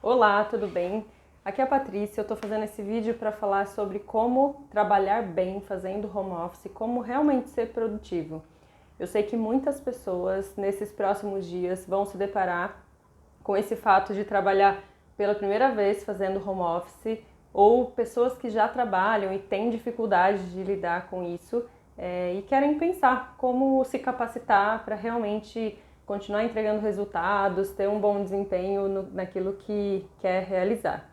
Olá, tudo bem? Aqui é a Patrícia, eu estou fazendo esse vídeo para falar sobre como trabalhar bem fazendo home office, como realmente ser produtivo. Eu sei que muitas pessoas nesses próximos dias vão se deparar com esse fato de trabalhar pela primeira vez fazendo home office, ou pessoas que já trabalham e têm dificuldade de lidar com isso e querem pensar como se capacitar para realmente continuar entregando resultados, ter um bom desempenho naquilo que quer realizar.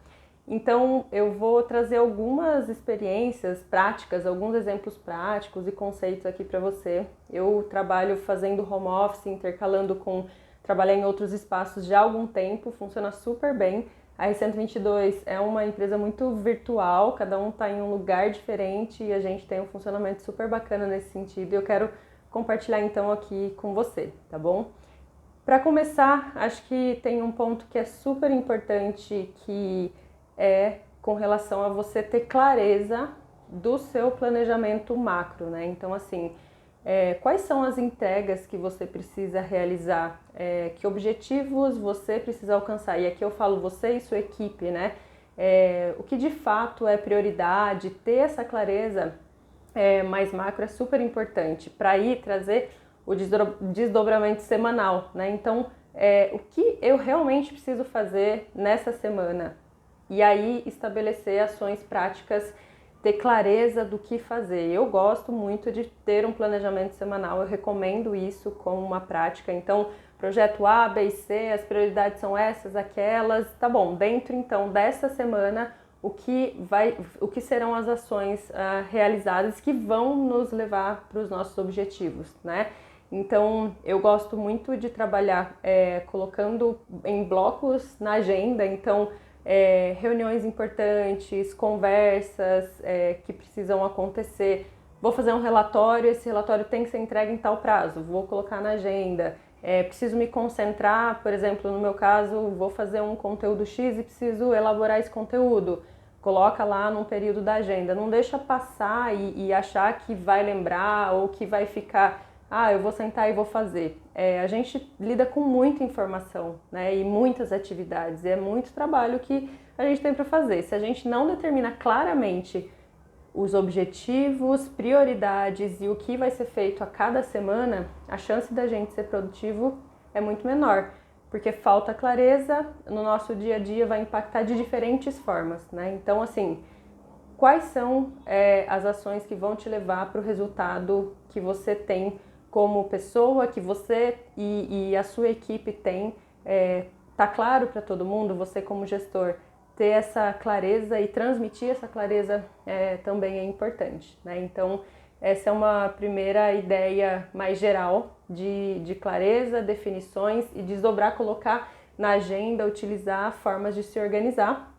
Então, eu vou trazer algumas experiências práticas, alguns exemplos práticos e conceitos aqui para você. Eu trabalho fazendo home office, intercalando com trabalhar em outros espaços já há algum tempo, funciona super bem. A R122 é uma empresa muito virtual, cada um está em um lugar diferente e a gente tem um funcionamento super bacana nesse sentido. E eu quero compartilhar então aqui com você, tá bom? Para começar, acho que tem um ponto que é super importante, que é com relação a você ter clareza do seu planejamento macro, né? Então, assim, quais são as entregas que você precisa realizar? Que objetivos você precisa alcançar? E aqui eu falo você e sua equipe, né? O que de fato é prioridade, ter essa clareza mais macro é super importante para aí trazer o desdobramento semanal, né? Então, o que eu realmente preciso fazer nessa semana? E aí estabelecer ações práticas, ter clareza do que fazer. Eu gosto muito de ter um planejamento semanal, eu recomendo isso como uma prática. Então, projeto A, B e C, as prioridades são essas, aquelas, tá bom. Dentro então dessa semana, o que serão as ações realizadas que vão nos levar para os nossos objetivos, né? Então, eu gosto muito de trabalhar colocando em blocos na agenda, então reuniões importantes, conversas que precisam acontecer. Vou fazer um relatório, esse relatório tem que ser entregue em tal prazo, vou colocar na agenda. Preciso me concentrar, por exemplo, no meu caso, vou fazer um conteúdo X e preciso elaborar esse conteúdo. Coloca lá num período da agenda, não deixa passar e achar que vai lembrar ou que vai ficar, eu vou sentar e vou fazer. A gente lida com muita informação, né, e muitas atividades, é muito trabalho que a gente tem para fazer. Se a gente não determina claramente os objetivos, prioridades e o que vai ser feito a cada semana, a chance da gente ser produtivo é muito menor, porque falta clareza no nosso dia a dia, vai impactar de diferentes formas, né? Então, assim, quais são as ações que vão te levar para o resultado que você tem como pessoa, que você e a sua equipe tem? Tá claro para todo mundo? Você como gestor ter essa clareza e transmitir essa clareza também é importante, né? Então, essa é uma primeira ideia mais geral de clareza, definições e desdobrar, colocar na agenda, utilizar formas de se organizar,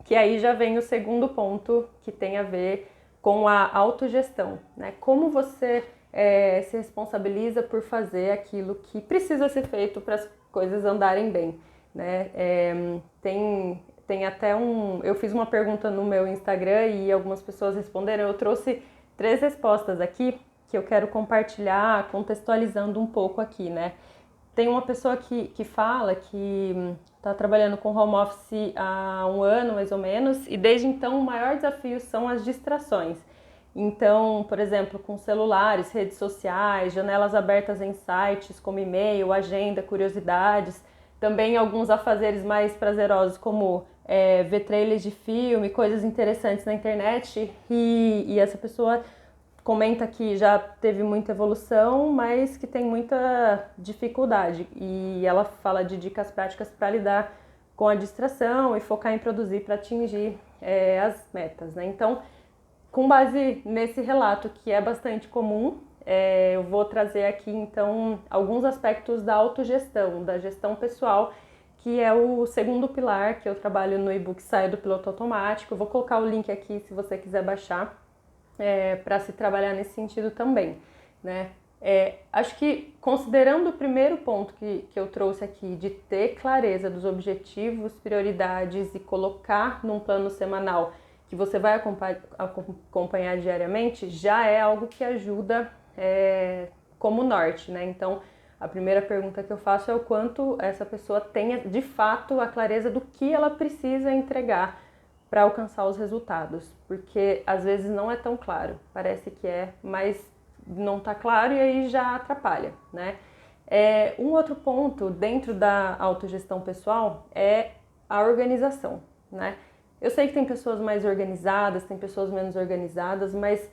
que aí já vem o segundo ponto, que tem a ver com a autogestão, né? Como você se responsabiliza por fazer aquilo que precisa ser feito para as coisas andarem bem, né? Tem até eu fiz uma pergunta no meu Instagram e algumas pessoas responderam. Eu trouxe 3 respostas aqui que eu quero compartilhar, contextualizando um pouco aqui, né? Tem uma pessoa que fala que está trabalhando com home office há um ano, mais ou menos, e desde então o maior desafio são as distrações. Então, por exemplo, com celulares, redes sociais, janelas abertas em sites como e-mail, agenda, curiosidades, também alguns afazeres mais prazerosos como ver trailers de filme, coisas interessantes na internet, e essa pessoa comenta que já teve muita evolução, mas que tem muita dificuldade. E ela fala de dicas práticas para lidar com a distração e focar em produzir para atingir as metas, né? Então, com base nesse relato, que é bastante comum, eu vou trazer aqui, então, alguns aspectos da autogestão, da gestão pessoal, que é o segundo pilar que eu trabalho no e-book Saia do Piloto Automático. Eu vou colocar o link aqui se você quiser baixar, para se trabalhar nesse sentido também, né? Acho que, considerando o primeiro ponto que eu trouxe aqui, de ter clareza dos objetivos, prioridades e colocar num plano semanal que você vai acompanhar diariamente, já é algo que ajuda como norte, né? Então, a primeira pergunta que eu faço é o quanto essa pessoa tenha de fato a clareza do que ela precisa entregar para alcançar os resultados, porque às vezes não é tão claro, parece que é, mas não está claro e aí já atrapalha, né? Um outro ponto dentro da autogestão pessoal é a organização, né? Eu sei que tem pessoas mais organizadas, tem pessoas menos organizadas, mas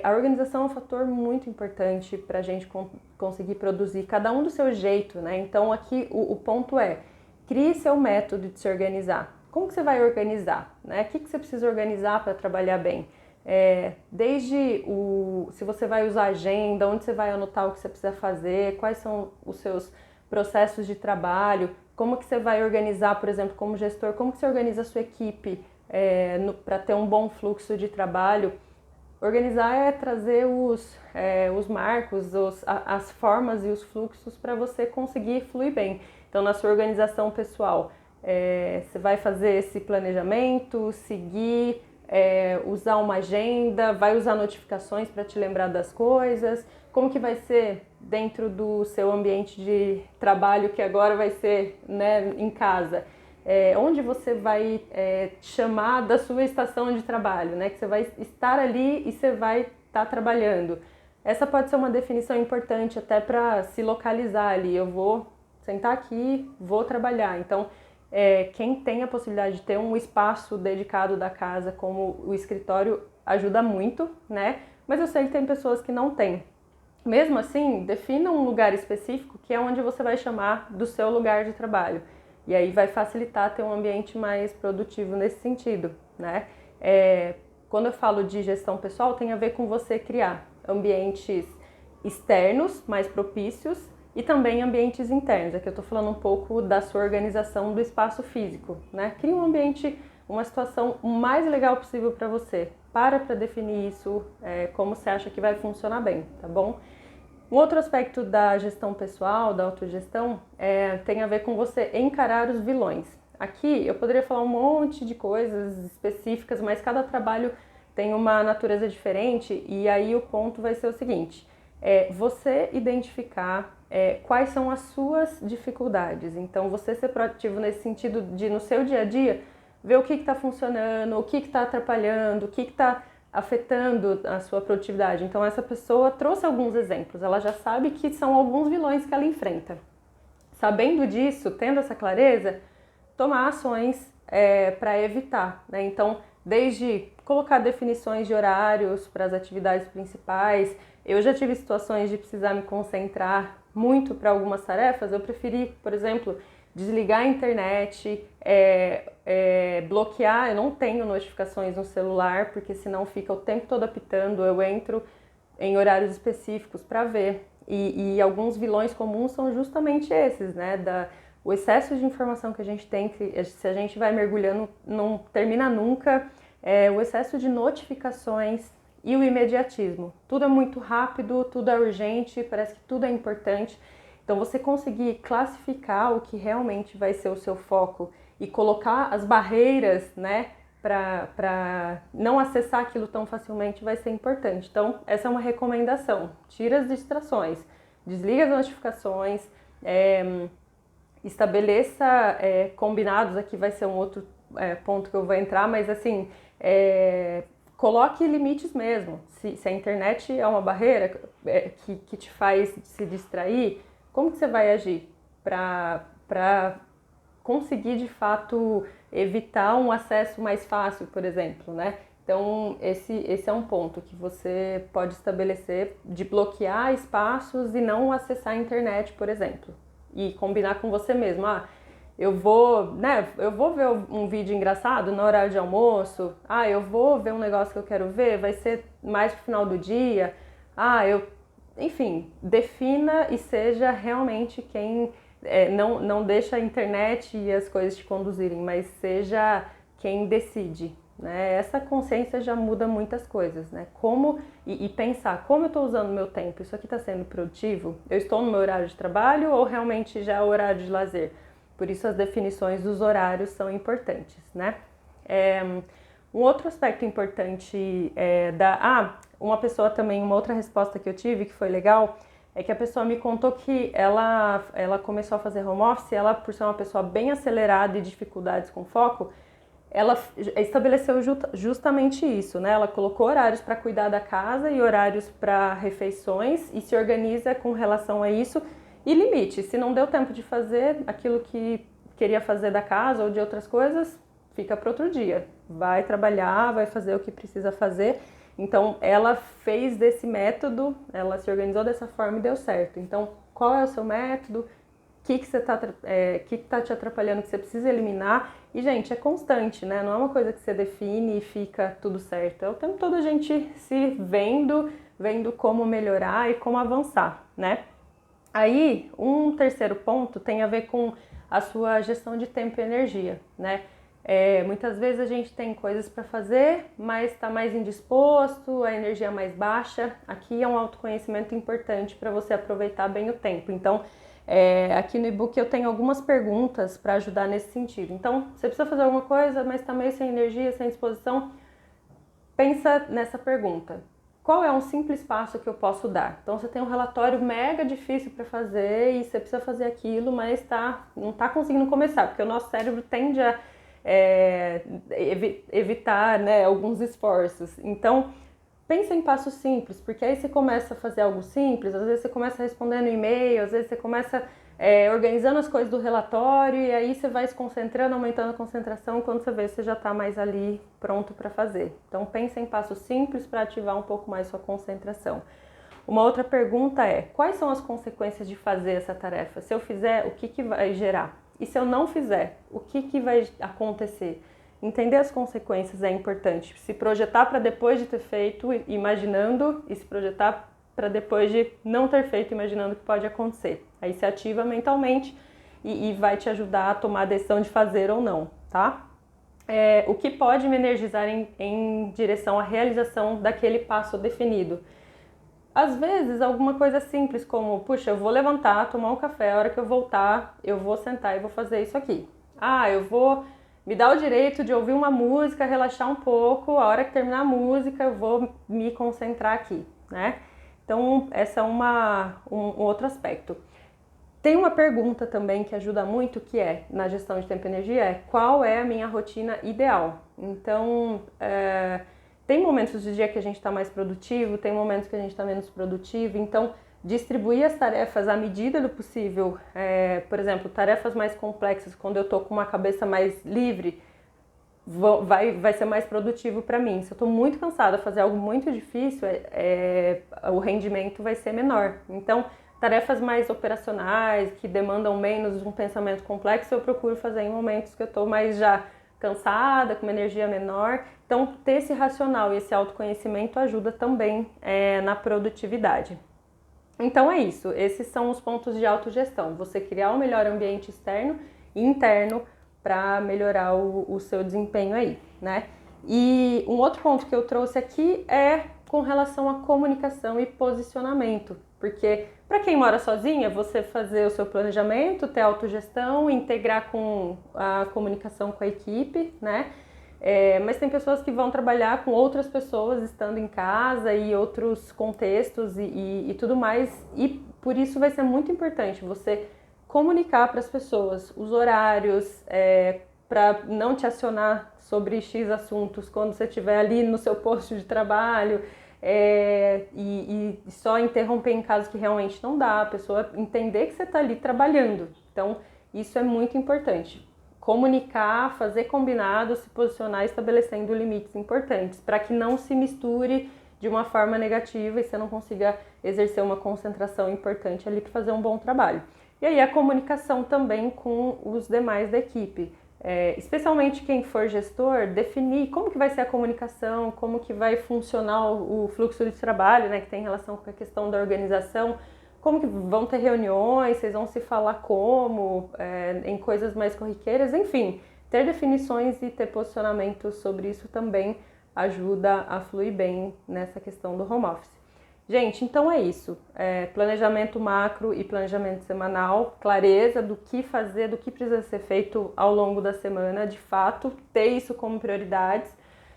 a organização é um fator muito importante para a gente conseguir produzir, cada um do seu jeito, né? Então aqui o ponto é, crie seu método de se organizar. Como que você vai organizar, né? O que você precisa organizar para trabalhar bem? Se você vai usar agenda, onde você vai anotar o que você precisa fazer, quais são os seus processos de trabalho, como que você vai organizar, por exemplo, como gestor, como que você organiza a sua equipe para ter um bom fluxo de trabalho. Organizar é trazer os marcos, as formas e os fluxos para você conseguir fluir bem. Então, na sua organização pessoal, você vai fazer esse planejamento, seguir, usar uma agenda, vai usar notificações para te lembrar das coisas. Como que vai ser dentro do seu ambiente de trabalho, que agora vai ser, né, em casa? Onde você vai chamar da sua estação de trabalho, né? Que você vai estar ali e você vai estar trabalhando. Essa pode ser uma definição importante até para se localizar ali. Eu vou sentar aqui, vou trabalhar. Então, quem tem a possibilidade de ter um espaço dedicado da casa como o escritório ajuda muito, né? Mas eu sei que tem pessoas que não têm. Mesmo assim, defina um lugar específico que é onde você vai chamar do seu lugar de trabalho. E aí vai facilitar ter um ambiente mais produtivo nesse sentido, né? Quando eu falo de gestão pessoal, tem a ver com você criar ambientes externos mais propícios e também ambientes internos. Aqui eu estou falando um pouco da sua organização do espaço físico, né? Cria um ambiente, uma situação o mais legal possível para você. Para definir isso, como você acha que vai funcionar bem, tá bom? Um outro aspecto da gestão pessoal, da autogestão, tem a ver com você encarar os vilões. Aqui eu poderia falar um monte de coisas específicas, mas cada trabalho tem uma natureza diferente e aí o ponto vai ser o seguinte, você identificar quais são as suas dificuldades. Então você ser proativo nesse sentido de no seu dia a dia, ver o que está funcionando, o que está atrapalhando, o que está afetando a sua produtividade. Então essa pessoa trouxe alguns exemplos, ela já sabe que são alguns vilões que ela enfrenta. Sabendo disso, tendo essa clareza, tomar ações para evitar, né? Então, desde colocar definições de horários para as atividades principais, eu já tive situações de precisar me concentrar muito para algumas tarefas, eu preferi, por exemplo, desligar a internet, bloquear, eu não tenho notificações no celular, porque senão fica o tempo todo apitando, eu entro em horários específicos para ver. E alguns vilões comuns são justamente esses, né? O excesso de informação que a gente tem, que se a gente vai mergulhando, não termina nunca, o excesso de notificações e o imediatismo. Tudo é muito rápido, tudo é urgente, parece que tudo é importante. Então, você conseguir classificar o que realmente vai ser o seu foco e colocar as barreiras, né, para não acessar aquilo tão facilmente vai ser importante. Então, essa é uma recomendação. Tira as distrações, desliga as notificações, estabeleça combinados, aqui vai ser um outro ponto que eu vou entrar, mas assim, coloque limites mesmo. Se a internet é uma barreira que te faz se distrair, como que você vai agir para conseguir de fato evitar um acesso mais fácil, por exemplo, né? Então esse é um ponto que você pode estabelecer de bloquear espaços e não acessar a internet, por exemplo, e combinar com você mesmo. Eu vou ver um vídeo engraçado no horário de almoço. Eu vou ver um negócio que eu quero ver, vai ser mais pro final do dia. Enfim, defina e seja realmente quem não deixa a internet e as coisas te conduzirem, mas seja quem decide, né? Essa consciência já muda muitas coisas, né? E pensar, como eu estou usando o meu tempo? Isso aqui está sendo produtivo? Eu estou no meu horário de trabalho ou realmente já é o horário de lazer? Por isso as definições dos horários são importantes, né? Um outro aspecto importante uma pessoa também, uma outra resposta que eu tive que foi legal, é que a pessoa me contou que ela começou a fazer home office, ela, por ser uma pessoa bem acelerada e dificuldades com foco, ela estabeleceu justamente isso, né? Ela colocou horários para cuidar da casa e horários para refeições e se organiza com relação a isso e limite. Se não deu tempo de fazer aquilo que queria fazer da casa ou de outras coisas, fica para outro dia. Vai trabalhar, vai fazer o que precisa fazer. Então, ela fez desse método, ela se organizou dessa forma e deu certo. Então, qual é o seu método? O que tá te atrapalhando que você precisa eliminar? E, gente, é constante, né? Não é uma coisa que você define e fica tudo certo. É o tempo todo a gente se vendo como melhorar e como avançar, né? Aí, um terceiro ponto tem a ver com a sua gestão de tempo e energia, né? Muitas vezes a gente tem coisas para fazer, mas está mais indisposto, a energia mais baixa. Aqui é um autoconhecimento importante para você aproveitar bem o tempo. Então, aqui no e-book eu tenho algumas perguntas para ajudar nesse sentido. Então, você precisa fazer alguma coisa, mas está meio sem energia, sem disposição, pensa nessa pergunta. Qual é um simples passo que eu posso dar? Então, você tem um relatório mega difícil para fazer e você precisa fazer aquilo, mas não está conseguindo começar, porque o nosso cérebro tende a evitar, né, alguns esforços. Então, pensa em passos simples, porque aí você começa a fazer algo simples, às vezes você começa respondendo e-mail, às vezes você começa organizando as coisas do relatório e aí você vai se concentrando, aumentando a concentração, quando você vê, você já está mais ali pronto para fazer. Então, pensa em passos simples para ativar um pouco mais sua concentração. Uma outra pergunta é, quais são as consequências de fazer essa tarefa? Se eu fizer, o que vai gerar? E se eu não fizer, o que vai acontecer? Entender as consequências é importante. Se projetar para depois de ter feito, imaginando, e se projetar para depois de não ter feito, imaginando o que pode acontecer. Aí se ativa mentalmente e vai te ajudar a tomar a decisão de fazer ou não, tá? O que pode me energizar em direção à realização daquele passo definido? Às vezes, alguma coisa simples como, puxa, eu vou levantar, tomar um café, a hora que eu voltar, eu vou sentar e vou fazer isso aqui. Eu vou me dar o direito de ouvir uma música, relaxar um pouco, a hora que terminar a música, eu vou me concentrar aqui, né? Então, essa é um outro aspecto. Tem uma pergunta também que ajuda muito, que na gestão de tempo e energia, qual é a minha rotina ideal? Então, tem momentos do dia que a gente está mais produtivo, tem momentos que a gente está menos produtivo, então distribuir as tarefas à medida do possível, por exemplo, tarefas mais complexas, quando eu estou com uma cabeça mais livre, vai ser mais produtivo para mim. Se eu estou muito cansada, fazer algo muito difícil, o rendimento vai ser menor. Então, tarefas mais operacionais, que demandam menos um pensamento complexo, eu procuro fazer em momentos que eu estou mais já cansada, com uma energia menor. Então, ter esse racional e esse autoconhecimento ajuda também na produtividade. Então é isso, esses são os pontos de autogestão. Você criar um melhor ambiente externo e interno para melhorar o seu desempenho aí, né? E um outro ponto que eu trouxe aqui é com relação à comunicação e posicionamento. Porque para quem mora sozinha, você fazer o seu planejamento, ter autogestão, integrar com a comunicação com a equipe, né? Mas tem pessoas que vão trabalhar com outras pessoas estando em casa e outros contextos e tudo mais. E por isso vai ser muito importante você comunicar para as pessoas os horários, para não te acionar sobre X assuntos quando você estiver ali no seu posto de trabalho. E só interromper em casos que realmente não dá, a pessoa entender que você está ali trabalhando. Então, isso é muito importante. Comunicar, fazer combinados, se posicionar estabelecendo limites importantes, para que não se misture de uma forma negativa e você não consiga exercer uma concentração importante ali para fazer um bom trabalho. E aí a comunicação também com os demais da equipe. Especialmente quem for gestor, definir como que vai ser a comunicação, como que vai funcionar o fluxo de trabalho, né, que tem relação com a questão da organização, como que vão ter reuniões, vocês vão se falar como, em coisas mais corriqueiras, enfim, ter definições e ter posicionamento sobre isso também ajuda a fluir bem nessa questão do home office. Gente, então é isso, planejamento macro e planejamento semanal, clareza do que fazer, do que precisa ser feito ao longo da semana, de fato, ter isso como prioridades.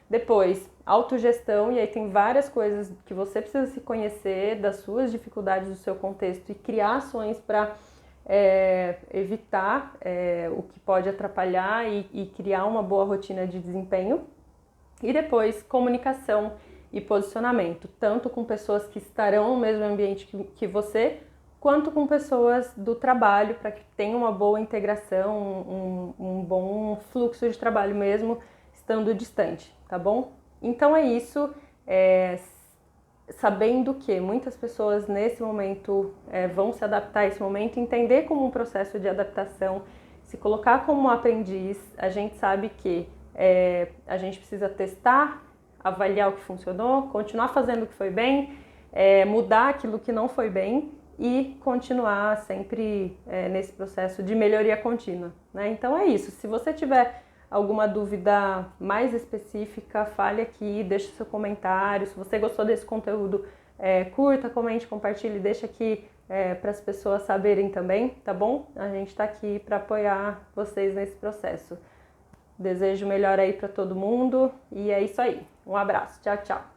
Depois, autogestão, e aí tem várias coisas que você precisa se conhecer, das suas dificuldades, do seu contexto, e criar ações para evitar o que pode atrapalhar e criar uma boa rotina de desempenho. E depois, comunicação e posicionamento, tanto com pessoas que estarão no mesmo ambiente que você, quanto com pessoas do trabalho, para que tenha uma boa integração, um bom fluxo de trabalho mesmo, estando distante, tá bom? Então é isso, sabendo que muitas pessoas nesse momento vão se adaptar a esse momento, entender como um processo de adaptação, se colocar como um aprendiz. A gente sabe que a gente precisa testar, avaliar o que funcionou, continuar fazendo o que foi bem, mudar aquilo que não foi bem e continuar sempre nesse processo de melhoria contínua, né? Então é isso. Se você tiver alguma dúvida mais específica, fale aqui, deixe seu comentário. Se você gostou desse conteúdo, curta, comente, compartilhe, deixa aqui para as pessoas saberem também, tá bom? A gente está aqui para apoiar vocês nesse processo. Desejo melhor aí para todo mundo e é isso aí. Um abraço. Tchau, tchau.